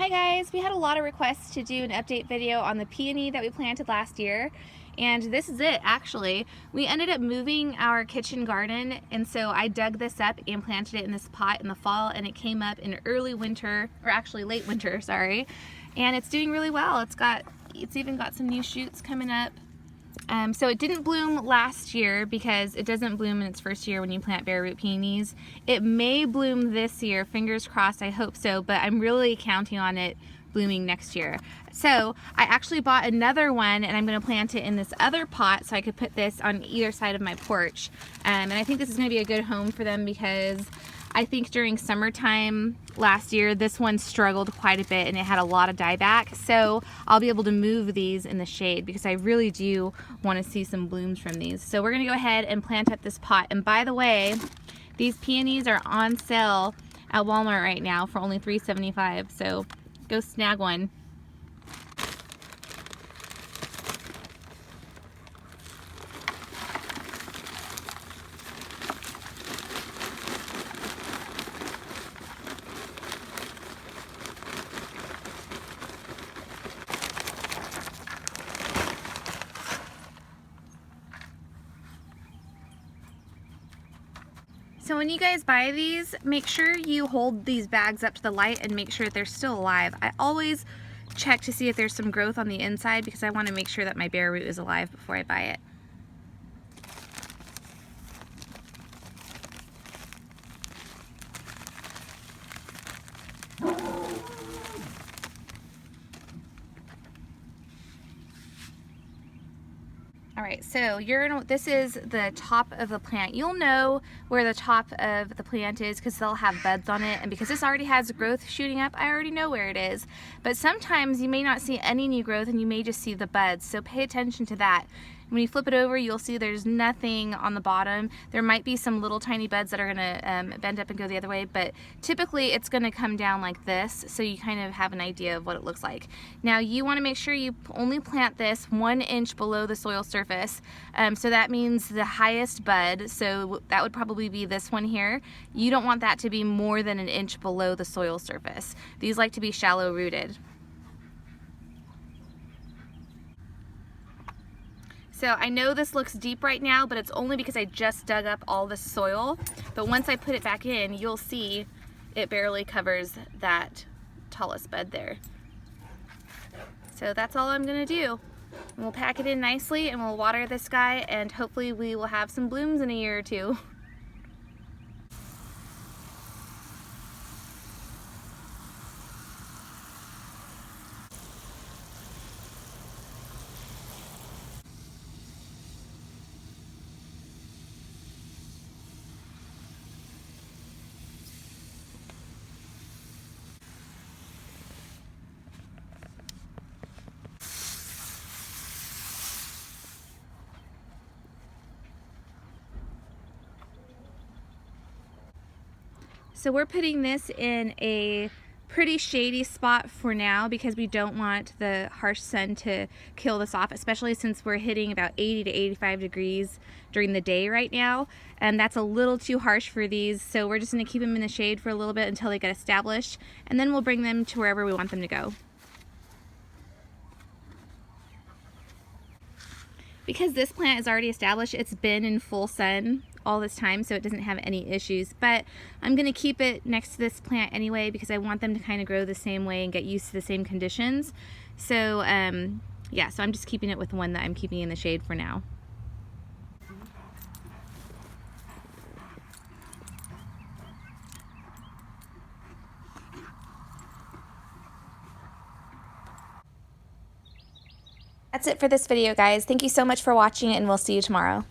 Hi guys, we had a lot of requests to do an update video on the peony that we planted last year, and this is it actually. We ended up moving our kitchen garden, and so I dug this up and planted it in this pot in the fall, and it came up in early winter, or actually late winter, sorry, and it's doing really well. It's even got some new shoots coming up. So it didn't bloom last year because it doesn't bloom in its first year when you plant bare root peonies. It may bloom this year, fingers crossed, I hope so, but I'm really counting on it blooming next year. So I actually bought another one and I'm going to plant it in this other pot so I could put this on either side of my porch. And I think this is going to be a good home for them because I think during summertime last year, this one struggled quite a bit and it had a lot of dieback. So I'll be able to move these in the shade because I really do want to see some blooms from these. So we're gonna go ahead and plant up this pot. And by the way, these peonies are on sale at Walmart right now for only $3.75. So go snag one. So when you guys buy these, make sure you hold these bags up to the light and make sure that they're still alive. I always check to see if there's some growth on the inside because I want to make sure that my bare root is alive before I buy it. Alright, so this is the top of the plant. You'll know where the top of the plant is because they'll have buds on it, and because this already has growth shooting up, I already know where it is. But sometimes you may not see any new growth and you may just see the buds, so pay attention to that. When you flip it over, you'll see there's nothing on the bottom. There might be some little tiny buds that are gonna bend up and go the other way, but typically it's gonna come down like this, so you kind of have an idea of what it looks like. Now you wanna make sure you only plant this 1 inch below the soil surface. So that means the highest bud, so that would probably be this one here. You don't want that to be more than 1 inch below the soil surface. These like to be shallow rooted. So I know this looks deep right now, but it's only because I just dug up all the soil. But once I put it back in, you'll see it barely covers that tallest bud there. So that's all I'm gonna do. And we'll pack it in nicely and we'll water this guy, and hopefully we will have some blooms in a year or two. So we're putting this in a pretty shady spot for now because we don't want the harsh sun to kill this off, especially since we're hitting about 80 to 85 degrees during the day right now, and that's a little too harsh for these. So we're just going to keep them in the shade for a little bit until they get established, and then we'll bring them to wherever we want them to go. Because this plant is already established, it's been in full sun all this time, so it doesn't have any issues. But I'm going to keep it next to this plant anyway because I want them to kind of grow the same way and get used to the same conditions. So yeah, so I'm just keeping it with one that I'm keeping in the shade for now. That's it for this video, guys. Thank you so much for watching, and we'll see you tomorrow.